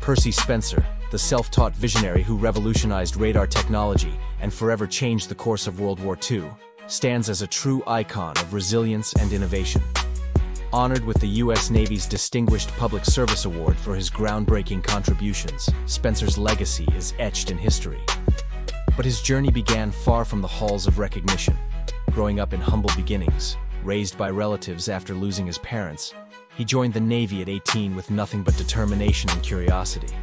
Percy Spencer, the self-taught visionary who revolutionized radar technology and forever changed the course of World War II, stands as a true icon of resilience and innovation. Honored with the U.S. Navy's Distinguished Public Service Award for his groundbreaking contributions, Spencer's legacy is etched in history. But his journey began far from the halls of recognition. Growing up in humble beginnings, raised by relatives after losing his parents, he joined the Navy at 18 with nothing but determination and curiosity.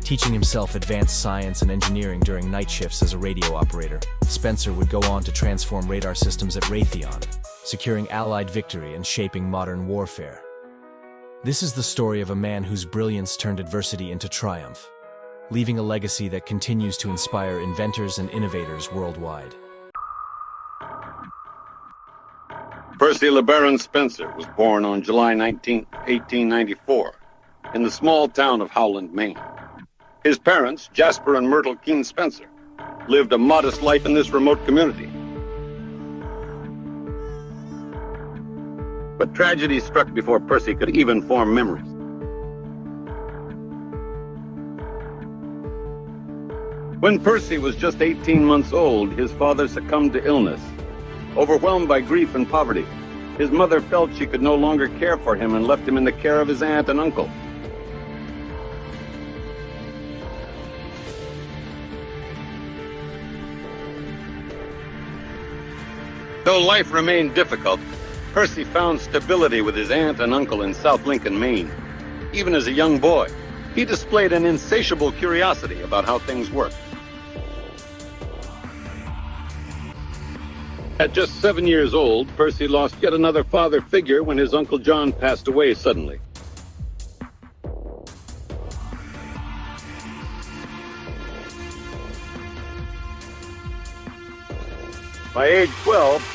Teaching himself advanced science and engineering during night shifts as a radio operator, Spencer would go on to transform radar systems at Raytheon, securing Allied victory and shaping modern warfare. This is the story of a man whose brilliance turned adversity into triumph, leaving a legacy that continues to inspire inventors and innovators worldwide. Percy LeBaron Spencer was born on July 19, 1894, in the small town of Howland, Maine. His parents, Jasper and Myrtle Keene Spencer, lived a modest life in this remote community. But tragedy struck before Percy could even form memories. When Percy was just 18 months old, his father succumbed to illness. Overwhelmed by grief and poverty, his mother felt she could no longer care for him and left him in the care of his aunt and uncle. Though life remained difficult, Percy found stability with his aunt and uncle in South Lincoln, Maine. Even as a young boy, he displayed an insatiable curiosity about how things worked. At just 7 years old, Percy lost yet another father figure when his Uncle John passed away suddenly. By age 12,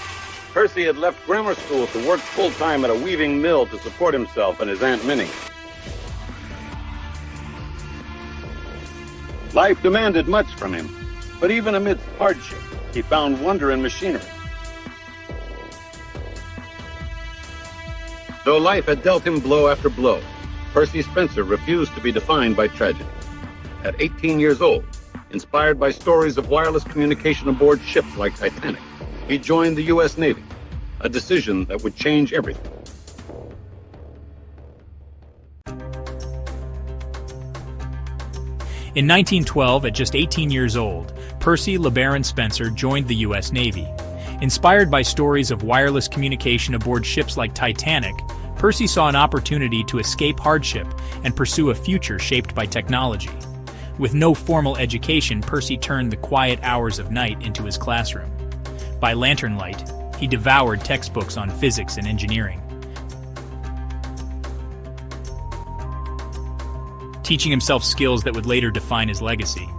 Percy had left grammar school to work full-time at a weaving mill to support himself and his Aunt Minnie. Life demanded much from him, but even amidst hardship, he found wonder in machinery. Though life had dealt him blow after blow, Percy Spencer refused to be defined by tragedy. At 18 years old, inspired by stories of wireless communication aboard ships like Titanic, he joined the U.S. Navy, a decision that would change everything. In 1912, at just 18 years old, Percy LeBaron Spencer joined the U.S. Navy. Inspired by stories of wireless communication aboard ships like Titanic, Percy saw an opportunity to escape hardship and pursue a future shaped by technology. With no formal education, Percy turned the quiet hours of night into his classroom. By lantern light, he devoured textbooks on physics and engineering, teaching himself skills that would later define his legacy.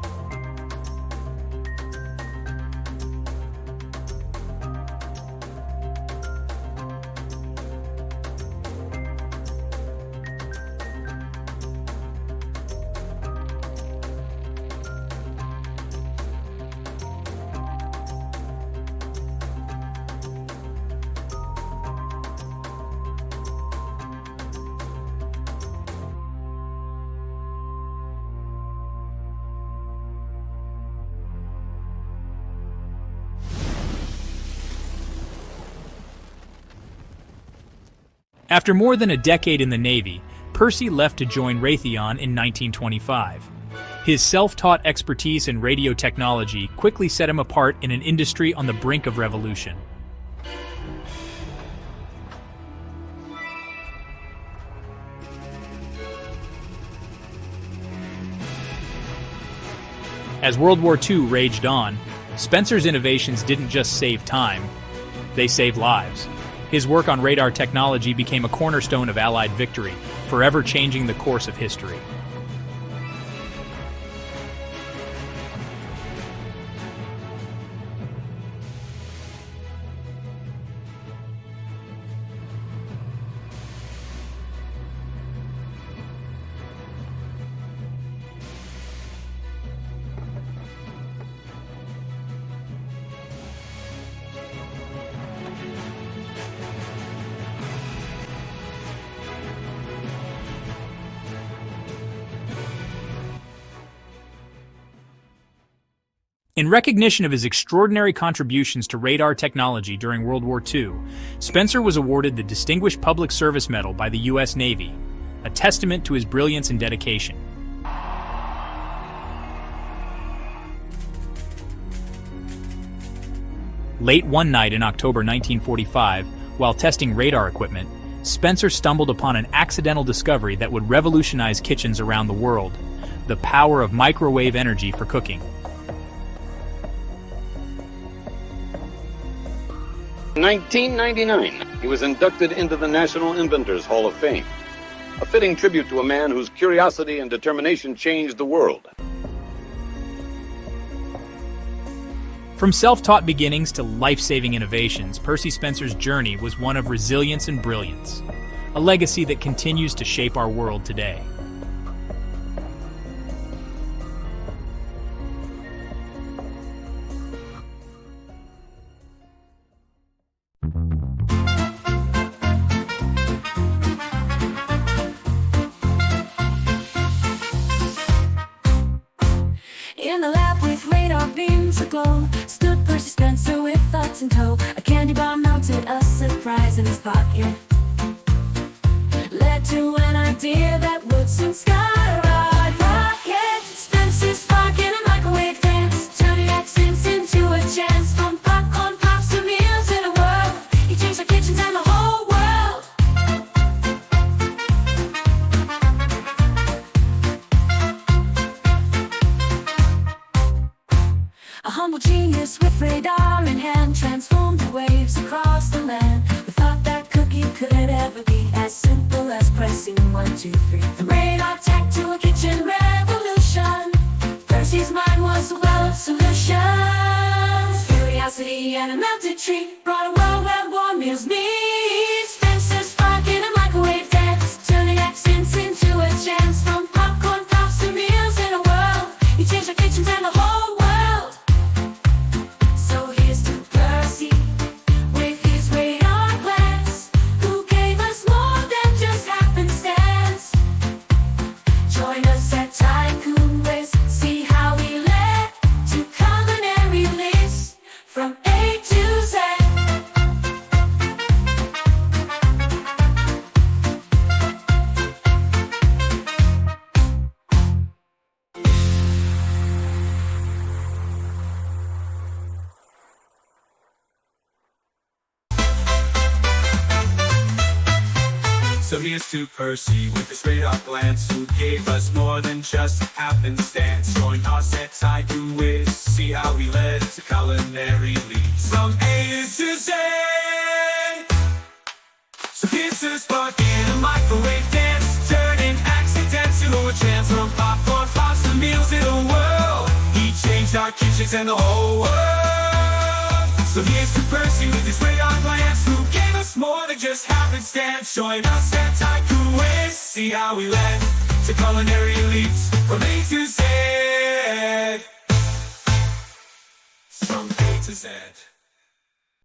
After more than a decade in the Navy, Percy left to join Raytheon in 1925. His self-taught expertise in radio technology quickly set him apart in an industry on the brink of revolution. As World War II raged on, Spencer's innovations didn't just save time, they saved lives. His work on radar technology became a cornerstone of Allied victory, forever changing the course of history. In recognition of his extraordinary contributions to radar technology during World War II, Spencer was awarded the Distinguished Public Service Medal by the U.S. Navy, a testament to his brilliance and dedication. Late one night in October 1945, while testing radar equipment, Spencer stumbled upon an accidental discovery that would revolutionize kitchens around the world: the power of microwave energy for cooking. In 1999, he was inducted into the National Inventors Hall of Fame, a fitting tribute to a man whose curiosity and determination changed the world. From self-taught beginnings to life-saving innovations, Percy Spencer's journey was one of resilience and brilliance, a legacy that continues to shape our world today. In the lab with radar beams aglow stood Percy Spencer with thoughts in tow. A candy bar mounted a surprise in his pocket, led to an idea that would soon skyrocket rocket. Spencer's sparking a microwave dance, turning accidents into a chance. From popcorn pops to meals in a world, he changed our kitchens and the whole world. A humble genius with radar in hand transformed the waves across the land. We thought that cooking could ever be as simple as pressing 1, 2, 3. From radar tech to a kitchen revolution, Percy's mind was a well of solutions. Curiosity and a melted tree brought a world where warm meals meet. Spencer's sparking a microwave dance, turning accents into a chance. From popcorn pops to meals in a world, he changed our kitchens and the whole world. So here's to Percy with his radar glance, who gave us more than just happenstance. Join us at Tycoon Bliss, see how we led to culinary bliss from A to Z. So here's to Percy with his radar glance, who gave us more than just happenstance. Join us at Tycoon Whiz, see how we led to culinary leaps from A to Z. So here's to sparking a microwave dance, turning accidents into a chance. From popcorn pops to meals in the world, he changed our kitchens and the whole world. So here's to Percy with his radar glance, who gave us more than just happenstance. Join us at Tycoon Whiz, see how we led to culinary leaps from A to Z. From A to Z.